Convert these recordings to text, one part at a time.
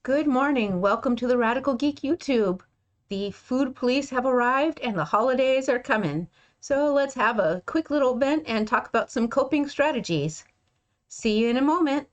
Good morning. Welcome to the Radical Geek YouTube. The food police have arrived and the holidays are coming. So let's have a quick little vent and talk about some coping strategies. See you in a moment.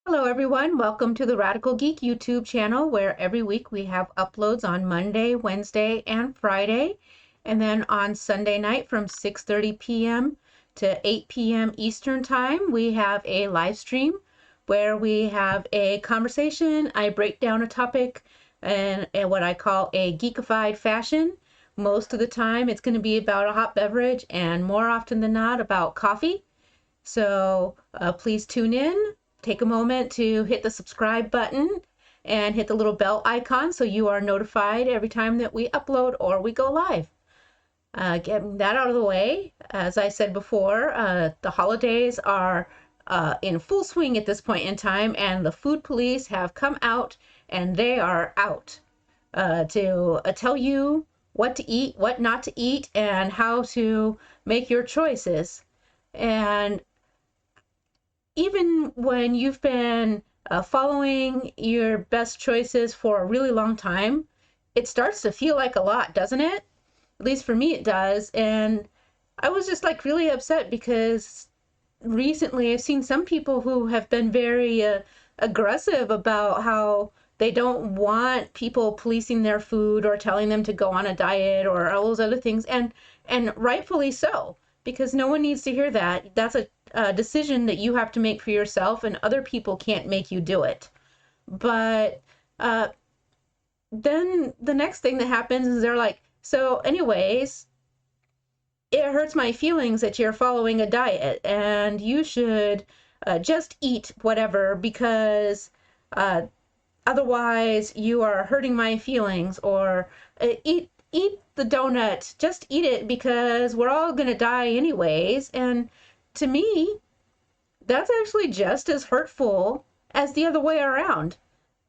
Hello everyone, welcome to the Radical Geek YouTube channel where every week we have uploads on Monday, Wednesday, and Friday. And then on Sunday night from 6:30 p.m. to 8 p.m. Eastern Time, we have a live stream where we have a conversation. I break down a topic in what I call a geekified fashion. Most of the time it's going to be about a hot beverage and more often than not about coffee. So please tune in. Take a moment to hit the subscribe button and hit the little bell icon so you are notified every time that we upload or we go live. Getting that out of the way, as I said before, the holidays are in full swing at this point in time, and the food police have come out, and they are out to tell you what to eat, what not to eat, and how to make your choices. And even when you've been following your best choices for a really long time, it starts to feel like a lot, doesn't it? At least for me it does. And I was just like really upset because recently I've seen some people who have been very aggressive about how they don't want people policing their food or telling them to go on a diet or all those other things, and rightfully so, because no one needs to hear that. That's a decision that you have to make for yourself, and other people can't make you do it. But then the next thing that happens is they're like, so anyways, it hurts my feelings that you're following a diet and you should just eat whatever because otherwise you are hurting my feelings, or eat the donut, just eat it because we're all gonna die anyways. And to me, that's actually just as hurtful as the other way around.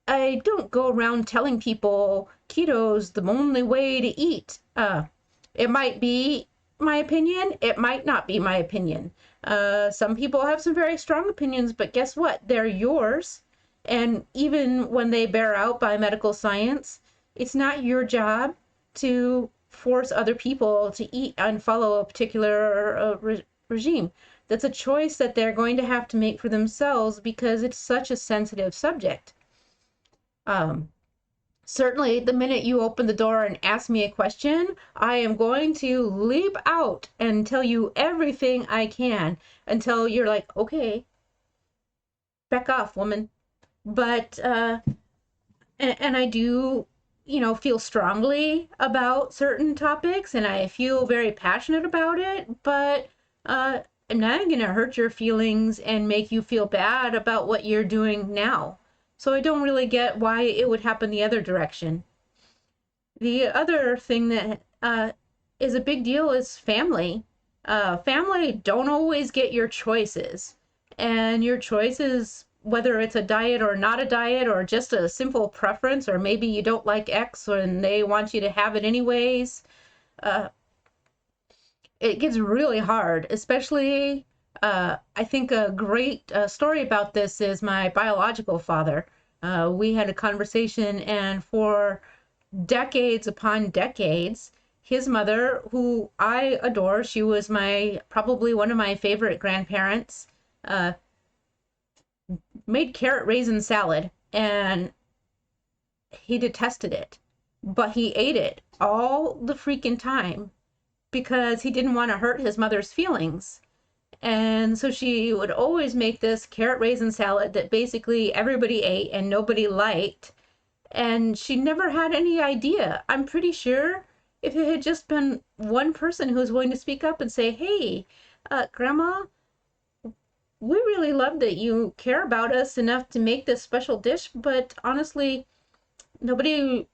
I don't go around telling people keto's the only way to eat. It might be my opinion, it might not be my opinion. Some people have some very strong opinions, but guess what? They're yours. And even when they bear out by medical science, it's not your job to force other people to eat and follow a particular regime. That's a choice that they're going to have to make for themselves because it's such a sensitive subject. Certainly, the minute you open the door and ask me a question, I am going to leap out and tell you everything I can until you're like, okay, back off, woman. But, and I do, feel strongly about certain topics, and I feel very passionate about it, but I'm not going to hurt your feelings and make you feel bad about what you're doing now. So I don't really get why it would happen the other direction. The other thing that is a big deal is family. Family don't always get your choices. And your choices, whether it's a diet or not a diet, or just a simple preference, or maybe you don't like X and they want you to have it anyways, it gets really hard, especially, I think a great story about this is my biological father. We had a conversation, and for decades upon decades, his mother, who I adore, she was probably one of my favorite grandparents, made carrot raisin salad, and he detested it, but he ate it all the freaking time because he didn't want to hurt his mother's feelings. And so she would always make this carrot raisin salad that basically everybody ate and nobody liked. And she never had any idea. I'm pretty sure if it had just been one person who was willing to speak up and say, hey, Grandma, we really love that you care about us enough to make this special dish, but honestly, nobody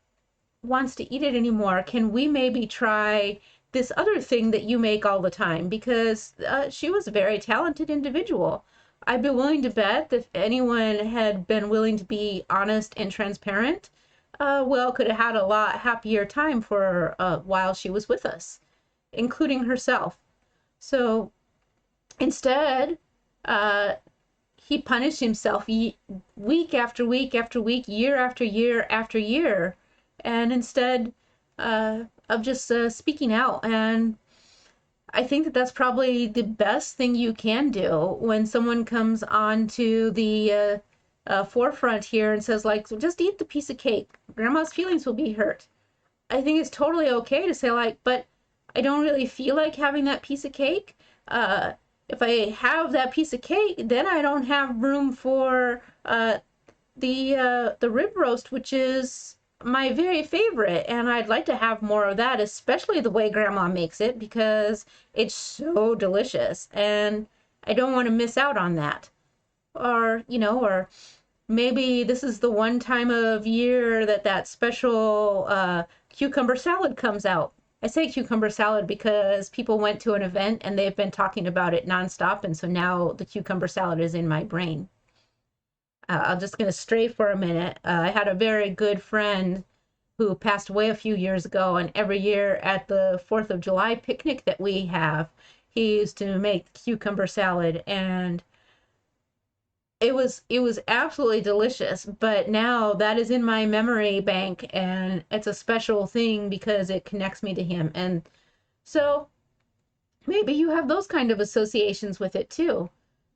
wants to eat it anymore. Can we maybe try this other thing that you make all the time?" Because she was a very talented individual. I'd be willing to bet that if anyone had been willing to be honest and transparent, well, could have had a lot happier time for while she was with us, including herself. So instead, uh, he punished himself week after week after week, year after year after year, and instead of just speaking out. And I think that that's probably the best thing you can do when someone comes on to the forefront here and says, like, just eat the piece of cake. Grandma's feelings will be hurt. I think it's totally okay to say, like, but I don't really feel like having that piece of cake. If I have that piece of cake, then I don't have room for the rib roast, which is my very favorite, and I'd like to have more of that, especially the way Grandma makes it, because it's so delicious, and I don't want to miss out on that. Or, or maybe this is the one time of year that that special cucumber salad comes out. I say cucumber salad because people went to an event and they've been talking about it nonstop, and so now the cucumber salad is in my brain. I'm just going to stray for a minute. I had a very good friend who passed away a few years ago, and every year at the 4th of July picnic that we have, he used to make cucumber salad, and it was absolutely delicious. But now that is in my memory bank, and it's a special thing because it connects me to him. And so maybe you have those kind of associations with it too.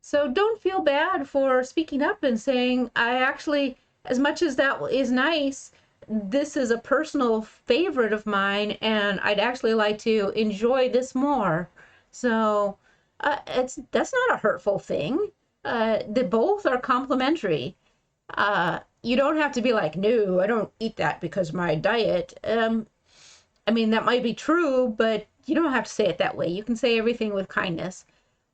So don't feel bad for speaking up and saying, I actually, as much as that is nice, this is a personal favorite of mine, and I'd actually like to enjoy this more. So that's not a hurtful thing. They both are complementary. You don't have to be like, no, I don't eat that because my diet. I mean, that might be true, but you don't have to say it that way. You can say everything with kindness.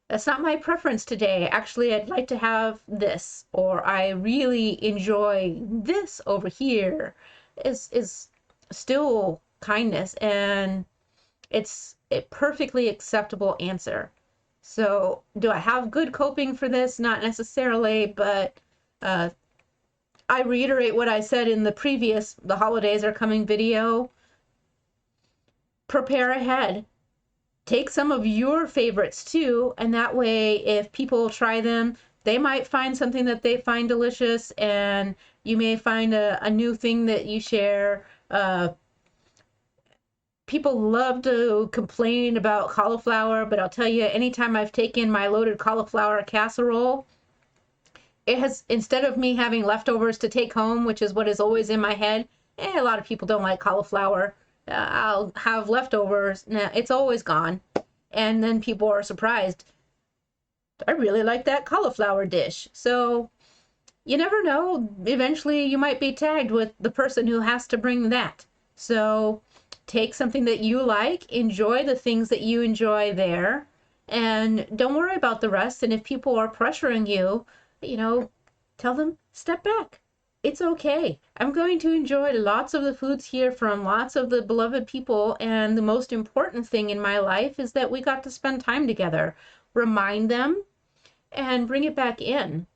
That's not my preference today. Actually, I'd like to have this, or I really enjoy this over here. Is still kindness, and it's a perfectly acceptable answer. So, do I have good coping for this? Not necessarily, but I reiterate what I said in the previous "The Holidays Are Coming" video. Prepare ahead. Take some of your favorites too, and that way if people try them, they might find something that they find delicious, and you may find a new thing that you share. People love to complain about cauliflower, but I'll tell you, anytime I've taken my loaded cauliflower casserole, it has, instead of me having leftovers to take home, which is what is always in my head, a lot of people don't like cauliflower. I'll have leftovers. Nah, it's always gone. And then people are surprised. I really like that cauliflower dish. So you never know. Eventually you might be tagged with the person who has to bring that. So take something that you like, enjoy the things that you enjoy there, and don't worry about the rest. And if people are pressuring you, tell them, step back. It's okay. I'm going to enjoy lots of the foods here from lots of the beloved people, and the most important thing in my life is that we got to spend time together. Remind them and bring it back in.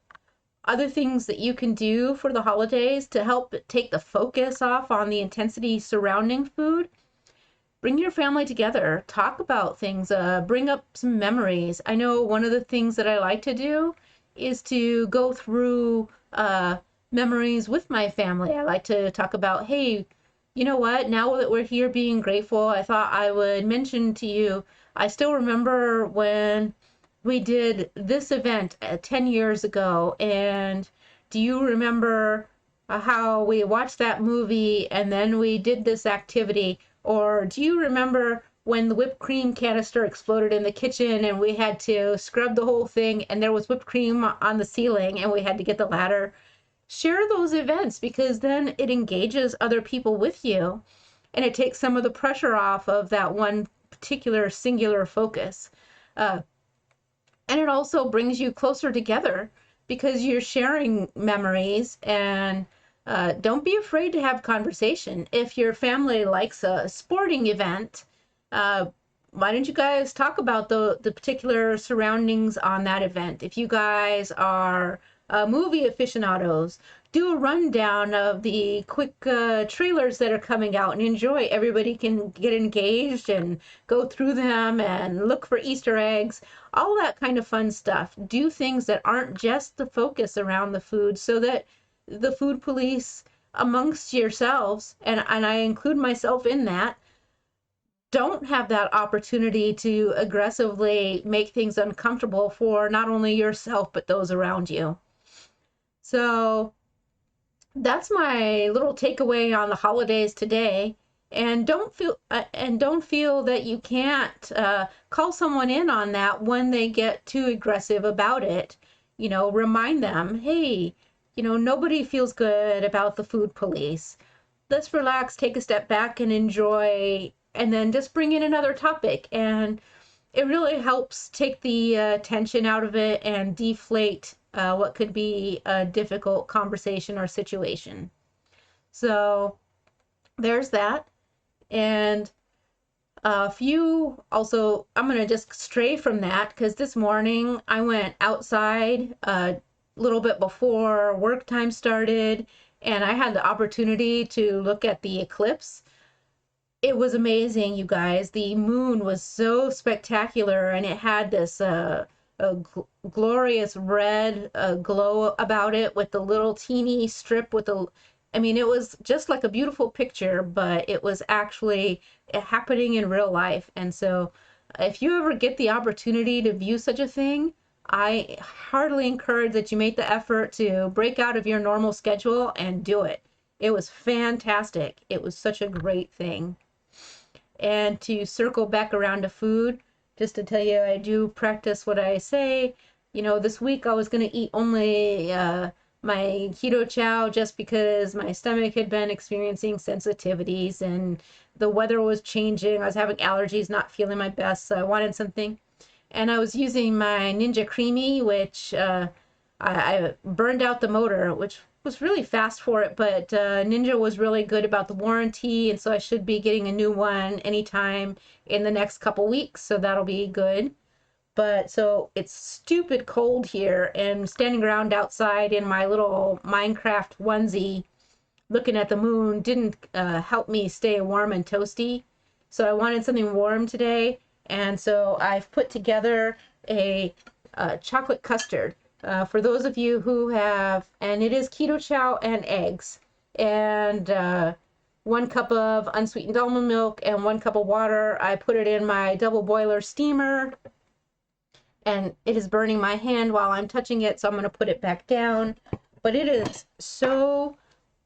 Other things that you can do for the holidays to help take the focus off on the intensity surrounding food: bring your family together, talk about things, bring up some memories. I know one of the things that I like to do is to go through memories with my family. I like to talk about, hey, you know what, now that we're here being grateful, I thought I would mention to you, I still remember when we did this event 10 years ago, and do you remember how we watched that movie and then we did this activity? Or do you remember when the whipped cream canister exploded in the kitchen and we had to scrub the whole thing and there was whipped cream on the ceiling and we had to get the ladder? Share those events, because then it engages other people with you, and it takes some of the pressure off of that one particular singular focus. And it also brings you closer together because you're sharing memories. And don't be afraid to have conversation. If your family likes a sporting event, uh, why don't you guys talk about the particular surroundings on that event? If you guys are movie aficionados, do a rundown of the quick trailers that are coming out and enjoy. Everybody can get engaged and go through them and look for Easter eggs, all that kind of fun stuff. Do things that aren't just the focus around the food, so that the food police amongst yourselves, and I include myself in that, don't have that opportunity to aggressively make things uncomfortable for not only yourself but those around you. So that's my little takeaway on the holidays today. And don't feel that you can't call someone in on that when they get too aggressive about it. Remind them, hey, nobody feels good about the food police. Let's relax, take a step back and enjoy, and then just bring in another topic. And it really helps take the tension out of it and deflate what could be a difficult conversation or situation. So there's that. And a few also, I'm going to just stray from that because this morning I went outside a little bit before work time started, and I had the opportunity to look at the eclipse. It was amazing, you guys. The moon was so spectacular, and it had this glorious red glow about it with the little teeny strip with the, I mean, it was just like a beautiful picture, but it was actually happening in real life. And so if you ever get the opportunity to view such a thing, I heartily encourage that you make the effort to break out of your normal schedule and do it. It was fantastic. It was such a great thing. And to circle back around to food, just to tell you, I do practice what I say. This week I was going to eat only my keto chow just because my stomach had been experiencing sensitivities and the weather was changing. I was having allergies, not feeling my best, so I wanted something. And I was using my Ninja Creamy, which I burned out the motor, which was really fast for it, but Ninja was really good about the warranty, and so I should be getting a new one anytime in the next couple weeks, so that'll be good. But so it's stupid cold here, and standing around outside in my little Minecraft onesie looking at the moon didn't help me stay warm and toasty. So I wanted something warm today, and so I've put together a chocolate custard. For those of you who have, and it is keto chow and eggs, and 1 cup of unsweetened almond milk and 1 cup of water. I put it in my double boiler steamer, and it is burning my hand while I'm touching it, so I'm going to put it back down. But it is so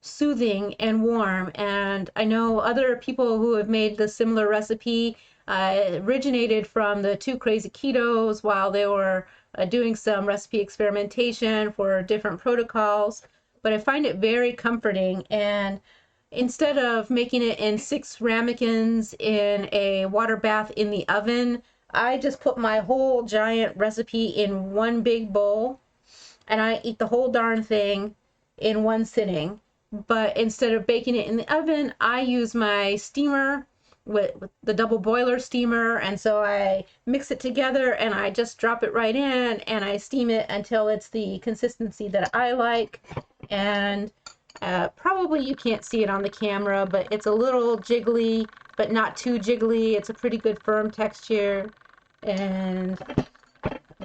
soothing and warm, and I know other people who have made the similar recipe. Originated from the Two Crazy Ketos while they were doing some recipe experimentation for different protocols, but I find it very comforting. And instead of making it in 6 ramekins in a water bath in the oven, I just put my whole giant recipe in one big bowl, and I eat the whole darn thing in one sitting. But instead of baking it in the oven, I use my steamer with the double boiler steamer, and so I mix it together and I just drop it right in and I steam it until it's the consistency that I like. And probably you can't see it on the camera, but it's a little jiggly, but not too jiggly. It's a pretty good firm texture. And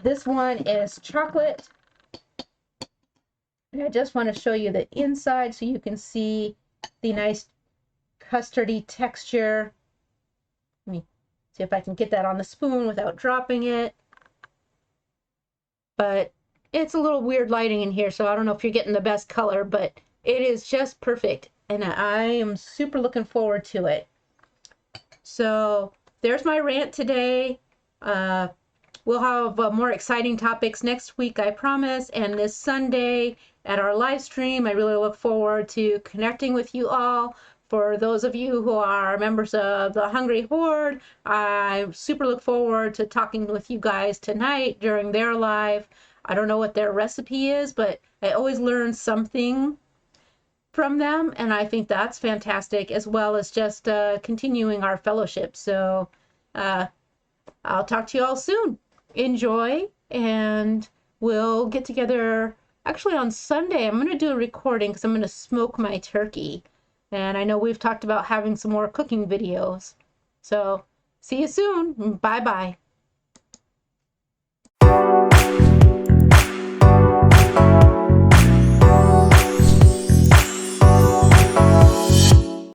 this one is chocolate. And I just want to show you the inside so you can see the nice custardy texture. Let me see if I can get that on the spoon without dropping it. But it's a little weird lighting in here, so I don't know if you're getting the best color, but it is just perfect, and I am super looking forward to it. So there's my rant today. We'll have more exciting topics next week, I promise, and this Sunday at our live stream. I really look forward to connecting with you all. for those of you who are members of the Hungry Horde, I super look forward to talking with you guys tonight during their live. I don't know what their recipe is, but I always learn something from them, and I think that's fantastic, as well as just continuing our fellowship. So I'll talk to you all soon. Enjoy, and we'll get together. Actually, on Sunday, I'm going to do a recording because I'm going to smoke my turkey. And I know we've talked about having some more cooking videos. So see you soon. Bye-bye.